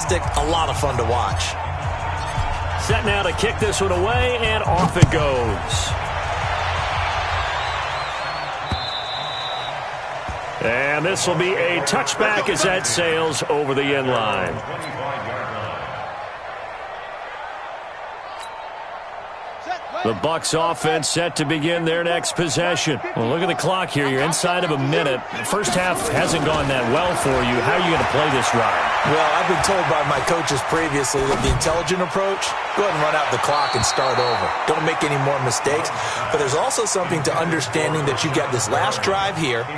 fantastic, a lot of fun to watch. Set now to kick this one away, and off it goes. And this will be a touchback as that sails over the end line. The Bucs offense set to begin their next possession. Well, look at the clock here. You're inside of a minute. The first half hasn't gone that well for you. How are you going to play this drive? Well, I've been told by my coaches previously that the intelligent approach, go ahead and run out the clock and start over. Don't make any more mistakes. But there's also something to understanding that you got this last drive here.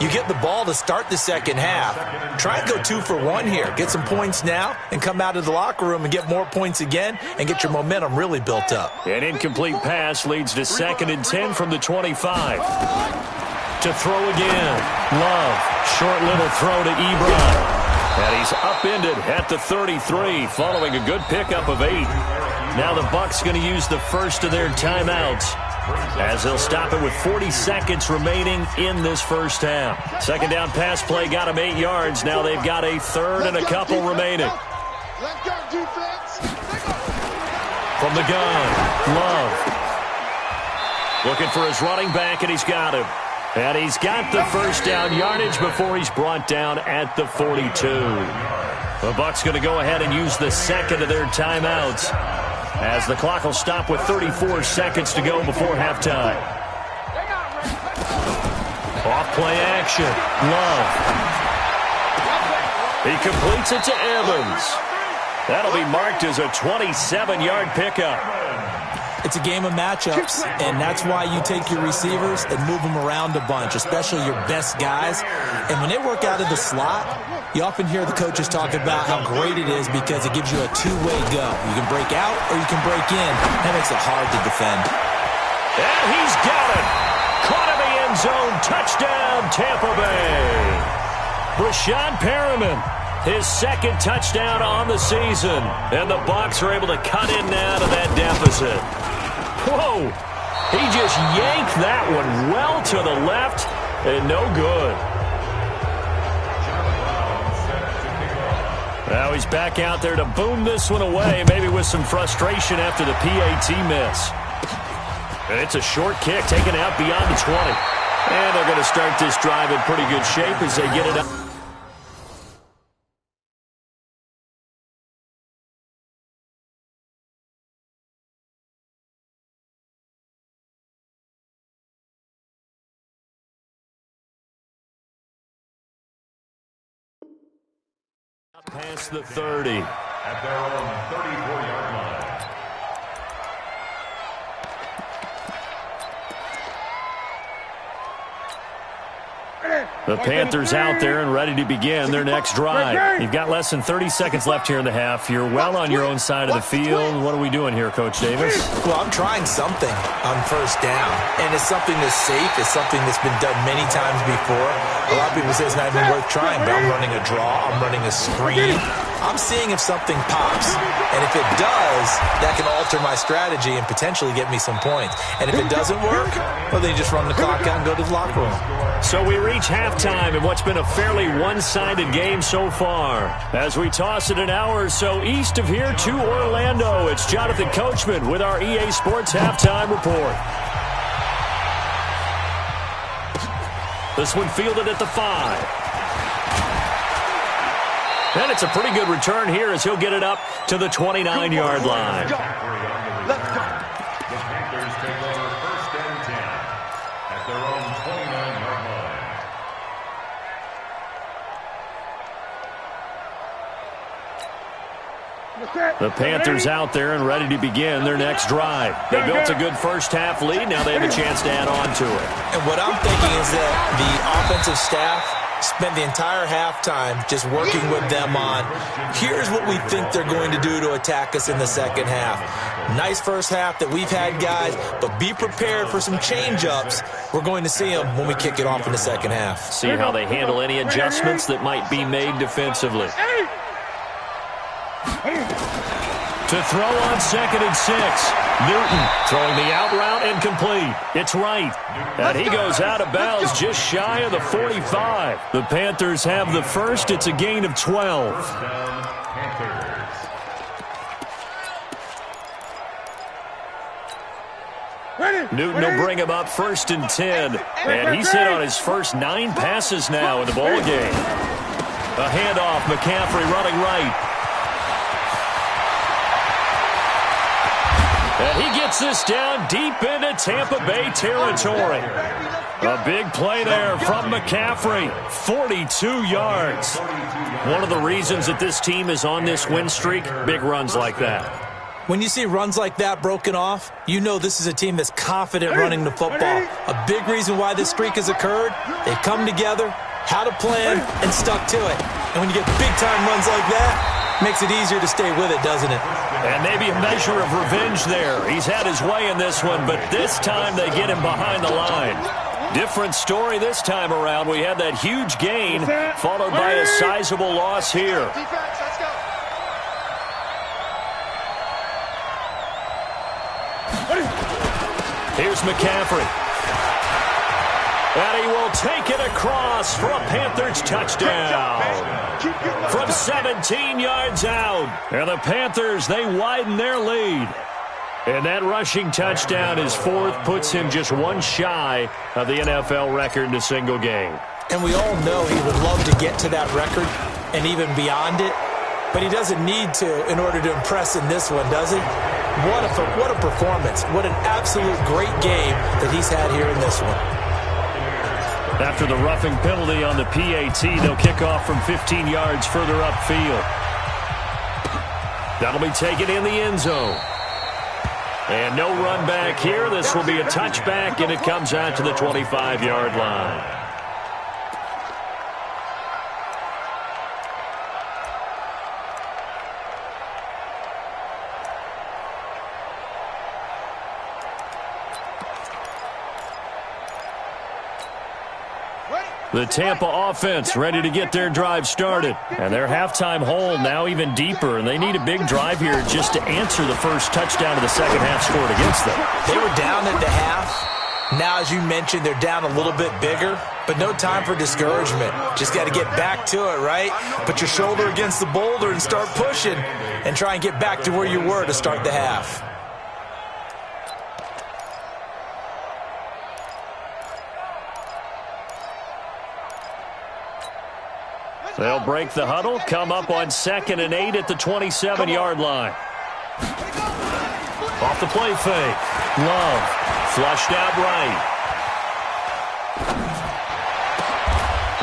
You get the ball to start the second half. Try and go 2 for 1 here. Get some points now and come out of the locker room and get more points again and get your momentum really built up. An incomplete pass leads to 2nd and 10 from the 25. To throw again. Love. Short little throw to Ebron. And he's upended at the 33 following a good pickup of 8. Now the Bucs going to use the first of their timeouts as they'll stop it with 40 seconds remaining in this first half. Second down pass play got them 8 yards. Now they've got a third and a couple remaining. From the gun, Love. Looking for his running back, and he's got him. And he's got the first down yardage before he's brought down at the 42. The Bucs going to go ahead and use the second of their timeouts as the clock will stop with 34 seconds to go before halftime. Off play action. Love. He completes it to Evans. That'll be marked as a 27-yard pickup. It's a game of matchups, and that's why you take your receivers and move them around a bunch, especially your best guys. And when they work out of the slot, you often hear the coaches talk about how great it is because it gives you a two-way go. You can break out or you can break in. That makes it hard to defend. And he's got it. Caught in the end zone. Touchdown, Tampa Bay. Brashad Perriman, his second touchdown on the season. And the Bucs are able to cut in now to that deficit. Whoa! He just yanked that one well to the left and no good. Now he's back out there to boom this one away, maybe with some frustration after the PAT miss. And it's a short kick taken out beyond the 20. And they're going to start this drive in pretty good shape as they get it up. Past the 30. At their own 34-yard line. The Panthers out there and ready to begin their next drive. You've got less than 30 seconds left here in the half. You're well on your own side of the field. What are we doing here, Coach Davis? Well, I'm trying something on first down, and it's something that's safe. It's something that's been done many times before. A lot of people say it's not even worth trying, but I'm running a draw. I'm running a screen. I'm seeing if something pops, and if it does, that can alter my strategy and potentially get me some points. And if it doesn't work, well, then you just run the clock out and go to the locker room. So we reach halftime in what's been a fairly one-sided game so far. As we toss it an hour or so east of here to Orlando, it's Jonathan Coachman with our EA Sports Halftime Report. This one fielded at the 5. And it's a pretty good return here as he'll get it up to the 29-yard line. Let's go. The Panthers take over first and 10 at their own 29-yard line. The Panthers out there and ready to begin their next drive. They built a good first half lead. Now they have a chance to add on to it. And what I'm thinking is that the offensive staff spent the entire halftime just working with them on, here's what we think they're going to do to attack us in the second half. Nice first half that we've had, guys, but be prepared for some change-ups. We're going to see them when we kick it off in the second half. See how they handle any adjustments that might be made defensively. To throw on 2nd and 6. Newton throwing the out route and complete. It's right. And he goes out of bounds just shy of the 45. The Panthers have the first. It's a gain of 12. Newton will bring him up 1st and 10. And he's hit on his first 9 passes now in the ball game. A handoff, McCaffrey running right. And he gets this down deep into Tampa Bay territory. A big play there from McCaffrey. 42 yards. One of the reasons that this team is on this win streak, big runs like that. When you see runs like that broken off, you know this is a team that's confident running the football. A big reason why this streak has occurred, they've come together, had a plan, and stuck to it. And when you get big-time runs like that, it makes it easier to stay with it, doesn't it? And maybe a measure of revenge there. He's had his way in this one, but this time they get him behind the line. Different story this time around. We had that huge gain, followed by a sizable loss here. Here's McCaffrey. And he will take it across for a Panthers touchdown. From 17 yards out. And the Panthers, they widen their lead. And that rushing touchdown, his 4th, puts him just one shy of the NFL record in a single game. And we all know he would love to get to that record and even beyond it. But he doesn't need to in order to impress in this one, does he? What a performance. What an absolute great game that he's had here in this one. After the roughing penalty on the PAT, they'll kick off from 15 yards further upfield. That'll be taken in the end zone. And no run back here. This will be a touchback, and it comes out to the 25-yard line. The Tampa offense ready to get their drive started. And their halftime hole now even deeper, and they need a big drive here just to answer the first touchdown of the second half scored against them. They were down at the half. Now, as you mentioned, they're down a little bit bigger, but no time for discouragement. Just got to get back to it, right? Put your shoulder against the boulder and start pushing and try and get back to where you were to start the half. They'll break the huddle, come up on 2nd and 8 at the 27-yard line. Off the play fake. Love, flushed out right.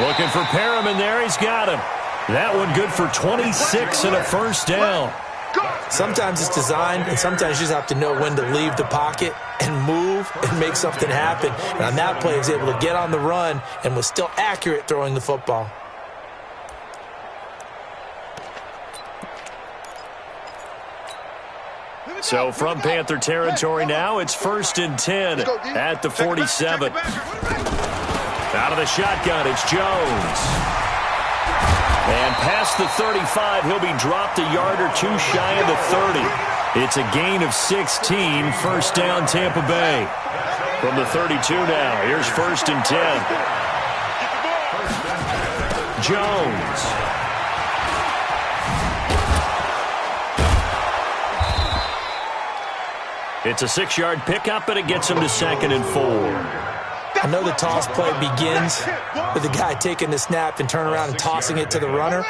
Looking for Perriman there, he's got him. That one good for 26 and a first down. Sometimes it's designed, and sometimes you just have to know when to leave the pocket and move and make something happen. And on that play, he was able to get on the run and was still accurate throwing the football. So from Panther territory now, it's 1st and 10 at the 47. Out of the shotgun, it's Jones. And past the 35, he'll be dropped a yard or two shy of the 30. It's a gain of 16, first down Tampa Bay. From the 32 now, here's 1st and 10. Jones. It's a 6-yard pickup, and it gets him to 2nd and 4. I know the toss play begins with the guy taking the snap and turning around and tossing it to the runner.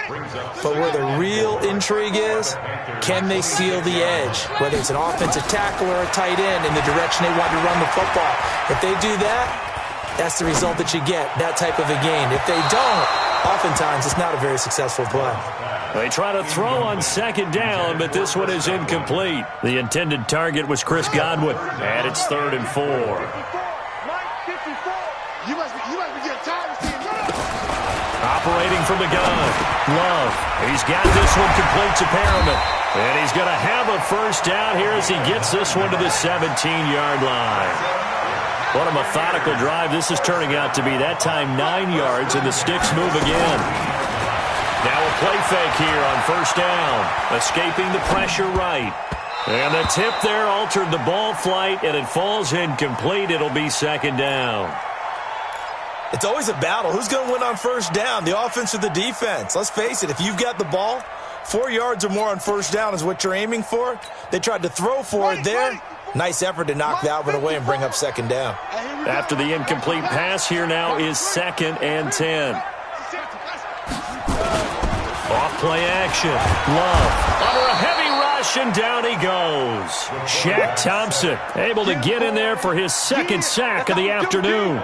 But where the real intrigue is, can they seal the edge? Whether it's an offensive tackle or a tight end in the direction they want to run the football. If they do that, that's the result that you get, that type of a gain. If they don't, oftentimes it's not a very successful play. They try to throw on 2nd down, but this one is incomplete. The intended target was Chris Godwin, and it's 3rd and 4. Operating from the gun, Love. He's got this one complete to Perriman. And he's going to have a first down here as he gets this one to the 17-yard line. What a methodical drive this is turning out to be. That time 9 yards, and the sticks move again. Now a play fake here on 1st down. Escaping the pressure right. And the tip there altered the ball flight, and it falls incomplete. It'll be 2nd down. It's always a battle. Who's going to win on 1st down, the offense or the defense? Let's face it, if you've got the ball, 4 yards or more on 1st down is what you're aiming for. They tried to throw for it there, Nice effort to knock that one away and bring up second down. After the incomplete pass, here now is 2nd and 10. Off play action. Love under a heavy rush, and down he goes. Shaq Thompson able to get in there for his 2nd sack of the afternoon.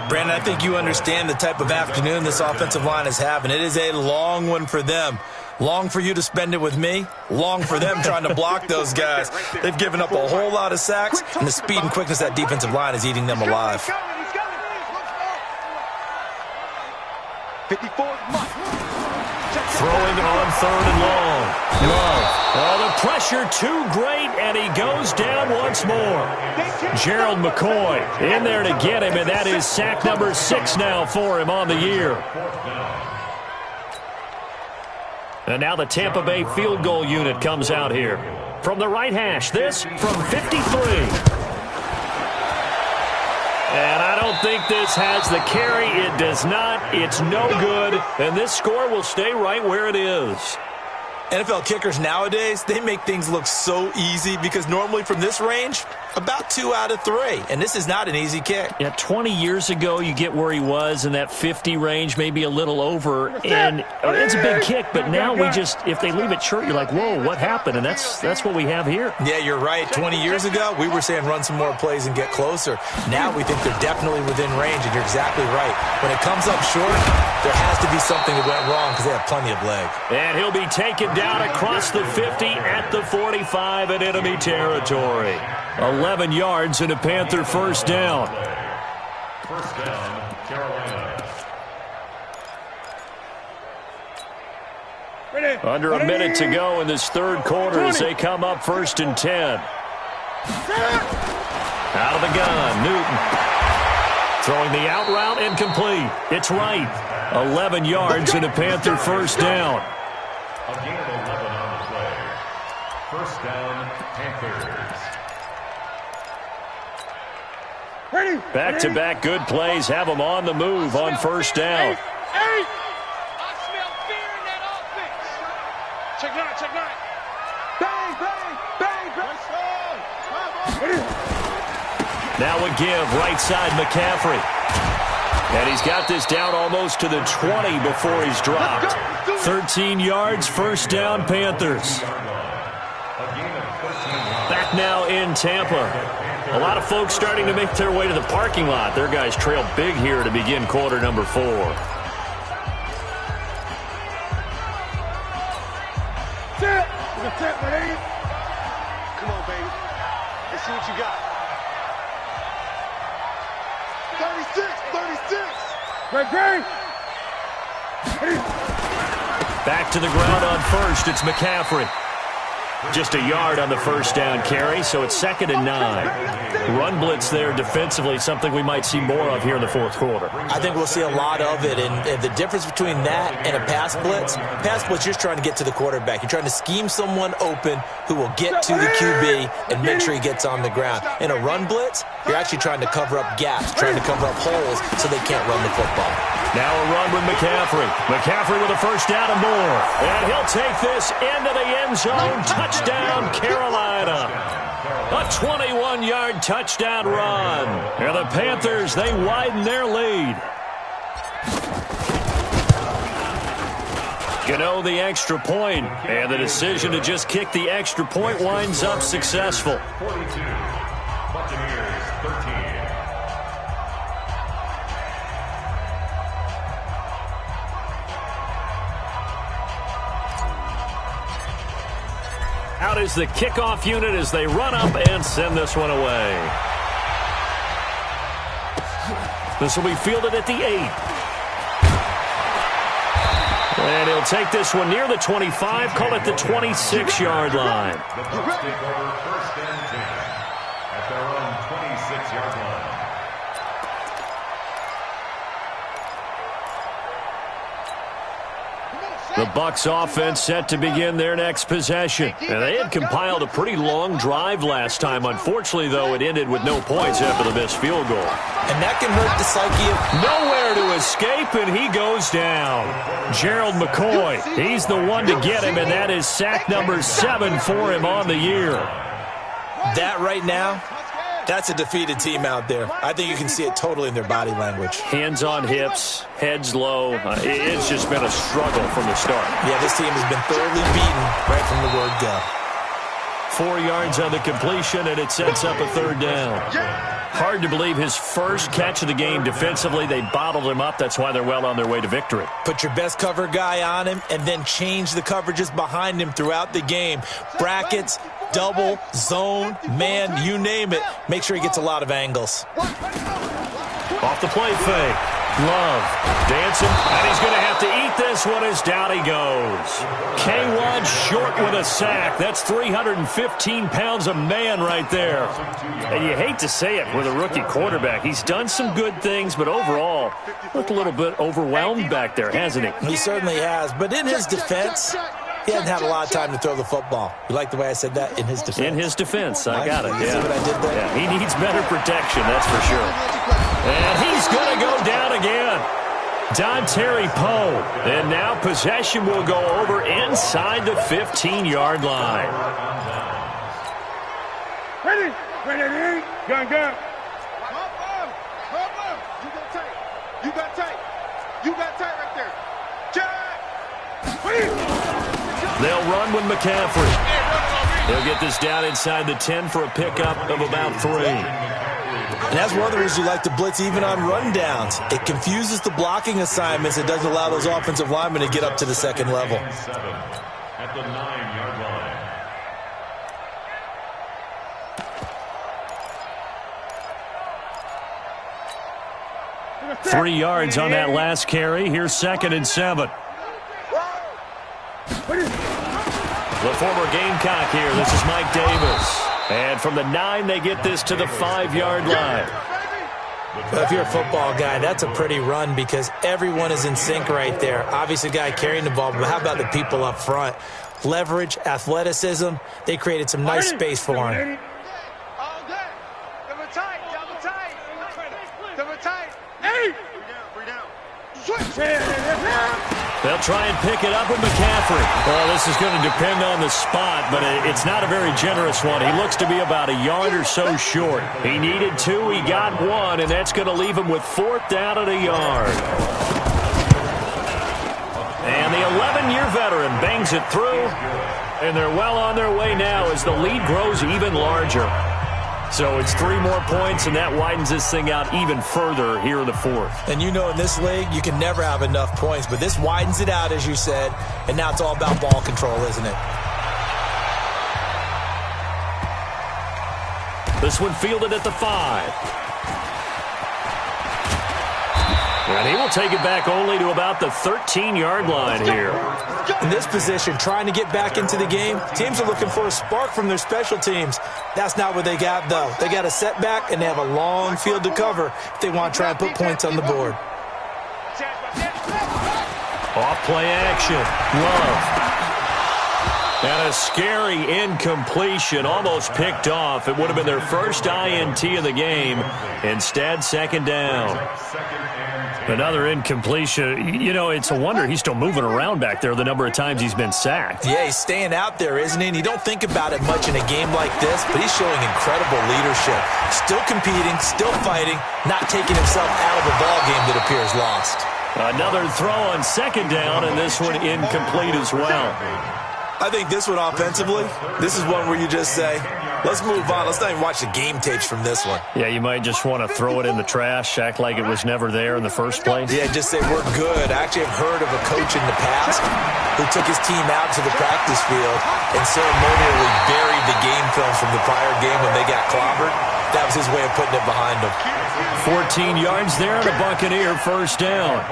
Brandon, I think you understand the type of afternoon this offensive line is having. It is a long one for them. Long for you to spend it with me. Long for them trying to block those guys. They've given up a whole lot of sacks, and the speed and quickness of that defensive line is eating them alive. 54. Throwing on 3rd and long. Love. Oh, the pressure too great, and he goes down once more. Gerald McCoy in there to get him, and that is sack number 6 now for him on the year. And now the Tampa Bay field goal unit comes out here. From the right hash, this from 53. And I don't think this has the carry. It does not. It's no good. And this score will stay right where it is. NFL kickers nowadays, they make things look so easy because normally from this range, about 2 out of 3. And this is not an easy kick. Yeah, 20 years ago, you get where he was in that 50 range, maybe a little over. And it's a big kick, but now we just, if they leave it short, you're like, whoa, what happened? And that's what we have here. Yeah, you're right. 20 years ago, we were saying run some more plays and get closer. Now we think they're definitely within range, and you're exactly right. When it comes up short, there has to be something that went wrong because they have plenty of leg. And he'll be taken down across the 50 at the 45 in enemy territory. 11 yards and a Panther first down. First down, Carolina. Under a minute to go in this 3rd quarter as they come up 1st and 10. Out of the gun, Newton. Throwing the out route incomplete. It's right. 11 yards and a Panther first down. A gain of 11 on the play. First down, Panthers. Back-to-back good plays have them on the move on first down. I smell fear in that offense. Check nine, check nine. Bang, bang, bang, bang. Now a give, right side McCaffrey. And he's got this down almost to the 20 before he's dropped. 13 yards, first down, Panthers. Back now in Tampa. A lot of folks starting to make their way to the parking lot. Their guys trail big here to begin quarter number 4. Come on, baby. Let's see what you got. 36. Great. Back to the ground on first. It's McCaffrey. Just a yard on the first down carry, so it's 2nd and 9. Run blitz there defensively, something we might see more of here in the 4th quarter. I think we'll see a lot of it, and the difference between that and a pass blitz, you're trying to get to the quarterback. You're trying to scheme someone open who will get to the QB and make sure he gets on the ground. In a run blitz, you're actually trying to cover up gaps, trying to cover up holes so they can't run the football. Now a run with McCaffrey. McCaffrey with a first down and more. And he'll take this into the end zone. Touchdown, Carolina. A 21-yard touchdown run. And the Panthers, they widen their lead. Gano the extra point, and the decision to just kick the extra point winds up successful. 42. Buccaneers, 13. Out is the kickoff unit as they run up and send this one away. This will be fielded at the 8. And he'll take this one near the 25, call it the 26-yard line. The Bucs take over first and 10 at their own 26-yard line. The Bucs offense set to begin their next possession. And they had compiled a pretty long drive last time. Unfortunately, though, it ended with no points after the missed field goal. And that can hurt the psyche of... Nowhere to escape, and he goes down. Gerald McCoy, he's the one to get him, and that is sack number 7 for him on the year. That right now, that's a defeated team out there. I think you can see it totally in their body language. Hands on hips, heads low. It's just been a struggle from the start. Yeah, this team has been thoroughly beaten right from the word go. 4 yards on the completion, and it sets up a third down. Hard to believe his first catch of the game defensively. They bottled him up. That's why they're well on their way to victory. Put your best cover guy on him and then change the coverages behind him throughout the game. Brackets, double, zone, man, you name it. Make sure he gets a lot of angles. Off the play fake. Love dancing, and he's going to have to eat this one as down he goes. K1 short with a sack. That's 315 pounds a man right there. And you hate to say it with a rookie quarterback. He's done some good things, but overall, looked a little bit overwhelmed back there, hasn't he? He certainly has. But in his defense, he hasn't had a lot of time to throw the football. You like the way I said that? In his defense. In his defense, I got it. You see what I did there? Yeah, he needs better protection, that's for sure. And he's going to go down again. Dontari Poe. And now possession will go over inside the 15-yard line. Ready, ready, gun. You got tight right there. Jack. They'll run with McCaffrey. They'll get this down inside the 10 for a pickup of about 3. And that's one of the reasons you like to blitz even on rundowns. It confuses the blocking assignments. It doesn't allow those offensive linemen to get up to the second level. At the 9-yard line. 3 yards on that last carry. Here's 2nd and 7. The former Gamecock here. This is Mike Davis. And from the 9, they get this to the 5-yard line. Well, if you're a football guy, that's a pretty run because everyone is in sync right there. Obviously, the guy carrying the ball, but how about the people up front? Leverage, athleticism. They created some nice space for him. They'll try and pick it up with McCaffrey. Well, this is going to depend on the spot, but it's not a very generous one. He looks to be about a yard or so short. He needed 2, he got 1, and that's going to leave him with 4th down at a yard. And the 11-year veteran bangs it through, and they're well on their way now as the lead grows even larger. So it's 3 more points, and that widens this thing out even further here in the 4th. And you know in this league, you can never have enough points, but this widens it out, as you said, and now it's all about ball control, isn't it? This one fielded at the 5. And he will take it back only to about the 13-yard line here. In this position, trying to get back into the game, teams are looking for a spark from their special teams. That's not what they got, though. They got a setback, and they have a long field to cover if they want to try and put points on the board. Off play action. Love. And a scary incompletion, almost picked off. It would have been their first INT of the game. Instead, 2nd down. Another incompletion. You know, it's a wonder he's still moving around back there the number of times he's been sacked. Yeah, he's staying out there, isn't he? And you don't think about it much in a game like this, but he's showing incredible leadership. Still competing, still fighting, not taking himself out of a ball game that appears lost. Another throw on 2nd down, and this one incomplete as well. I think this one offensively, this is one where you just say, let's move on. Let's not even watch the game tapes from this one. Yeah, you might just want to throw it in the trash, act like it was never there in the first place. Yeah, just say we're good. I actually have heard of a coach in the past who took his team out to the practice field and ceremonially buried the game film from the prior game when they got clobbered. That was his way of putting it behind him. 14 yards there, and a Buccaneer 1st down.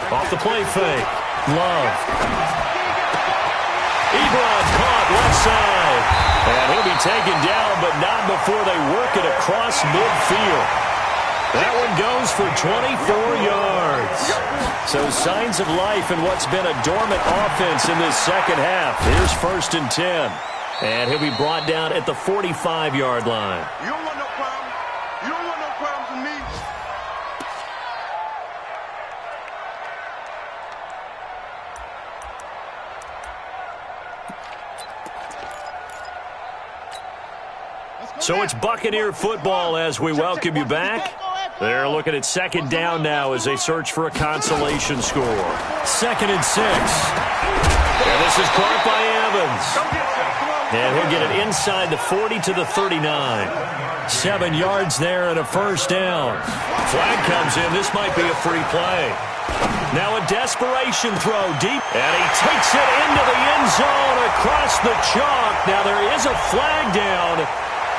Off the play fake. Love. Ebron caught left side. And he'll be taken down, but not before they work it across midfield. That one goes for 24 yards. So signs of life in what's been a dormant offense in this second half. Here's 1st and 10. And he'll be brought down at the 45-yard line. You don't want no problem. You don't want no problems with me. So it's Buccaneer football as we welcome you back. They're looking at second down now as they search for a consolation score. 2nd and 6. And this is caught by Evans. And he'll get it inside the 40 to the 39. 7 yards there and a first down. Flag comes in. This might be a free play. Now a desperation throw deep. And he takes it into the end zone across the chalk. Now there is a flag down,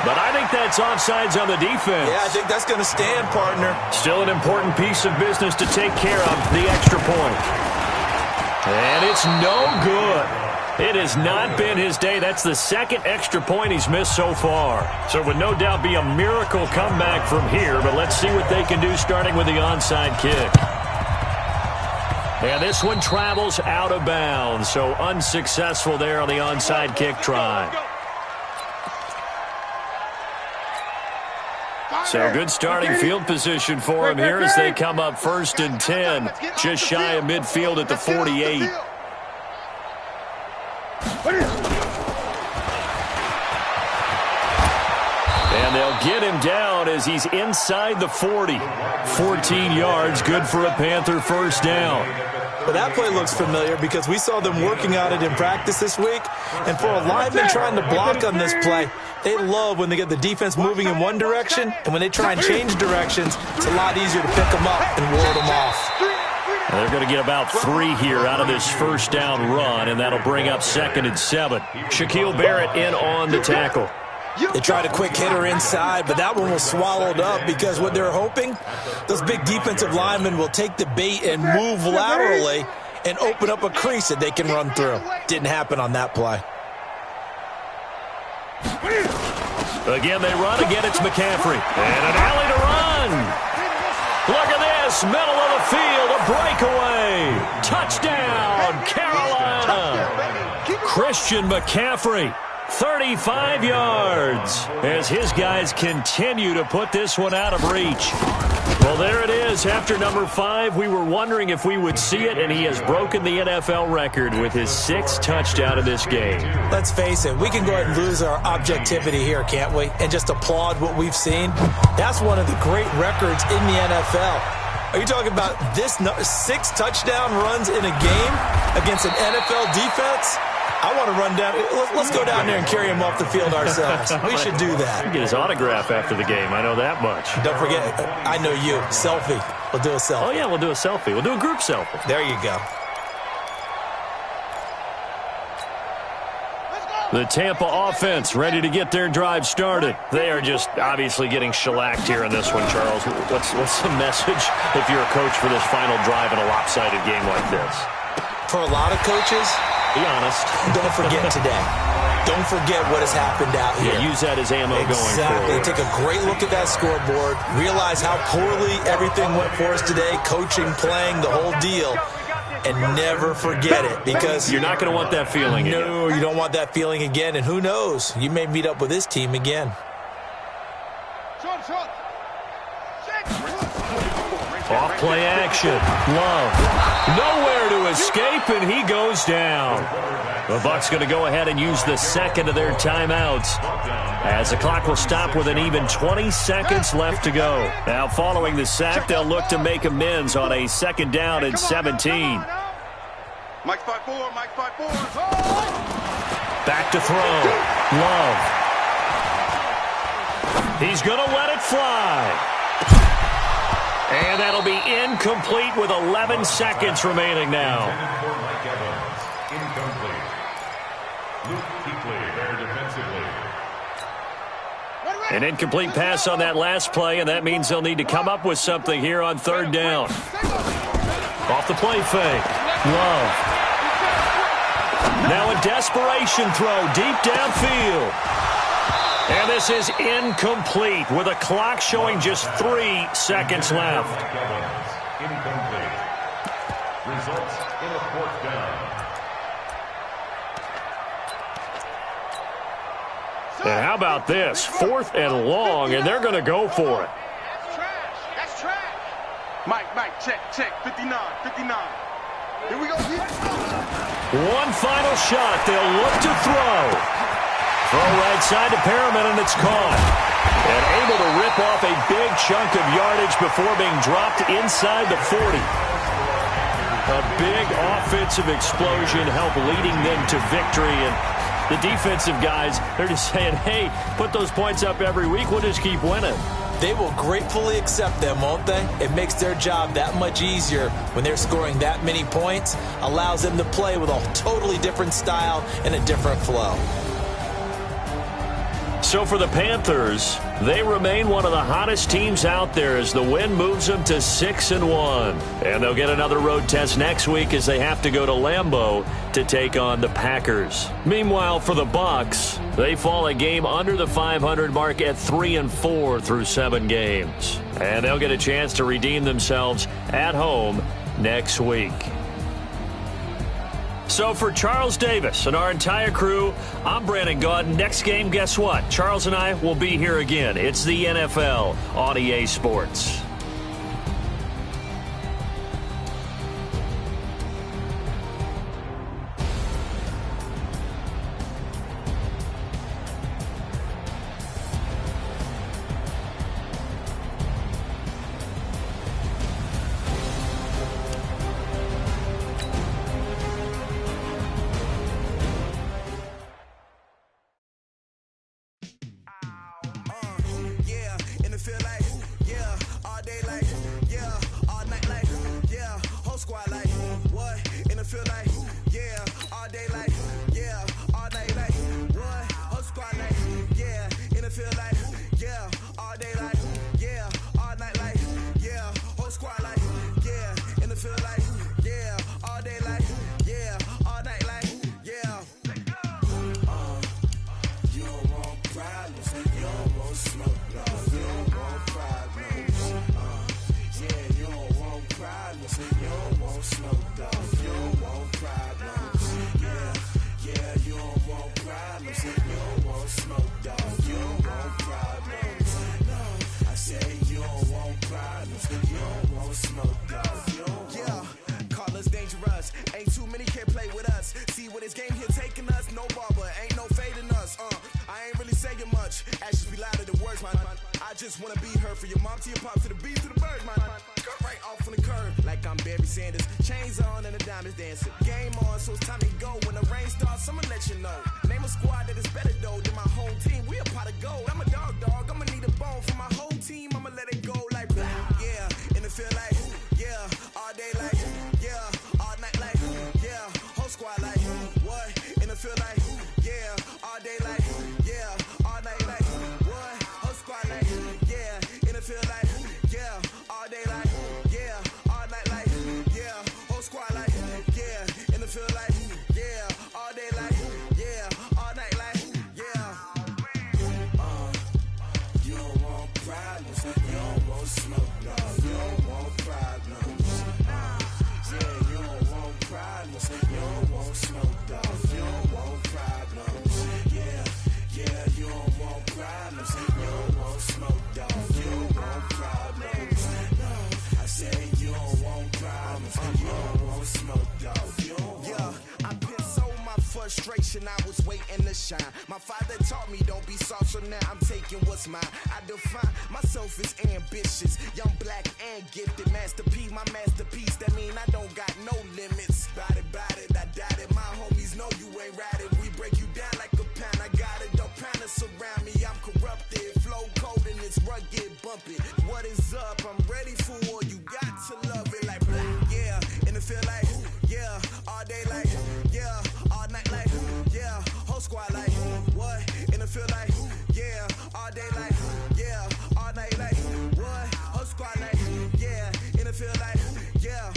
but I think that's offsides on the defense. Yeah, I think that's going to stand, partner. Still an important piece of business to take care of, the extra point. And it's no good. It has not been his day. That's the 2nd extra point he's missed so far. So it would no doubt be a miracle comeback from here, but let's see what they can do starting with the onside kick. And this one travels out of bounds, so unsuccessful there on the onside kick try. So good starting field position for him here as they come up 1st and 10, just shy of midfield at the 48. And they'll get him down as he's inside the 40. 14 yards, good for a Panther first down. Well, that play looks familiar because we saw them working on it in practice this week. And for a lineman trying to block on this play, they love when they get the defense moving in one direction. And when they try and change directions, it's a lot easier to pick them up and ward them off. And they're going to get about 3 here out of this first down run, and that'll bring up 2nd and 7. Shaquille Barrett in on the tackle. They tried a quick hitter inside, but that one was swallowed up because what they're hoping, those big defensive linemen will take the bait and move laterally and open up a crease that they can run through. Didn't happen on that play. Again, they run. Again, it's McCaffrey. And an alley to run. Look at this. Middle of the field. A breakaway. Touchdown, Carolina. Christian McCaffrey. 35 yards as his guys continue to put this one out of reach. Well, there it is. After number 5, we were wondering if we would see it, and he has broken the NFL record with his 6th touchdown in this game. Let's face it, we can go ahead and lose our objectivity here, can't we? And just applaud what we've seen. That's one of the great records in the NFL. Are you talking about this 6 touchdown runs in a game against an NFL defense? I want to run down. Let's go down there and carry him off the field ourselves. We should do that. Get his autograph after the game. I know that much. Don't forget, I know you. Selfie. We'll do a selfie. Oh, yeah, we'll do a selfie. We'll do a group selfie. There you go. The Tampa offense ready to get their drive started. They are just obviously getting shellacked here in this one, Charles. What's the message if you're a coach for this final drive in a lopsided game like this? For a lot of coaches, be honest. Don't forget today. Don't forget what has happened out here. Yeah, use that as ammo going Exactly. forward. Take a great look at that scoreboard. Realize how poorly everything went for us today. Coaching, playing, the whole deal. And never forget it because you're not going to want that feeling again. No, you don't want that feeling again. And who knows? You may meet up with this team again. Off play action. Love. Nowhere to escape, and he goes down. The Bucs going to go ahead and use the 2nd of their timeouts as the clock will stop with an even 20 seconds left to go. Now, following the sack, they'll look to make amends on a 2nd down and 17. Mike 5-4, Mike 5-4. Back to throw. Love. He's going to let it fly. And that'll be incomplete with 11 seconds remaining now. Incomplete. Luke Kuechly there defensively. An incomplete pass on that last play, and that means they'll need to come up with something here on 3rd down. Off the play fake. Love. Now a desperation throw deep downfield. And this is incomplete with a clock showing just 3 seconds left. Incomplete. Results in a 4th down. And how about this? 4th and long, and they're going to go for it. That's trash. That's trash. Mike, check. 59. Here we go. One final shot. They'll look to throw. Throw right side to Perriman, and it's caught. And able to rip off a big chunk of yardage before being dropped inside the 40. A big offensive explosion helped leading them to victory. And the defensive guys, they're just saying, hey, put those points up every week. We'll just keep winning. They will gratefully accept them, won't they? It makes their job that much easier when they're scoring that many points. Allows them to play with a totally different style and a different flow. So for the Panthers, they remain one of the hottest teams out there as the win moves them to 6-1. And they'll get another road test next week as they have to go to Lambeau to take on the Packers. Meanwhile, for the Bucs, they fall a game under the 500 mark at 3-4 through 7 games. And they'll get a chance to redeem themselves at home next week. So for Charles Davis and our entire crew, I'm Brandon Gaudin. Next game, guess what? Charles and I will be here again. It's the NFL on EA Sports. I was waiting to shine. My father taught me don't be soft, so now I'm taking what's mine. I define myself as ambitious, young, black, and gifted. Masterpiece, my masterpiece. That mean I don't got no limits. Bout it, I doubt it. My homies know you ain't ratted. We break you down like a pound. I got it, don't pound us around me. I'm corrupted, flow cold and it's rugged, bump it. What is up? I'm ready for war. You got to love it like black, yeah. And it feel like, yeah, all day like, yeah, all night like, yeah, whole squad like, what? And it feel like, yeah, all day like, yeah, all night like, what? Whole squad like, yeah, and it feel like, yeah,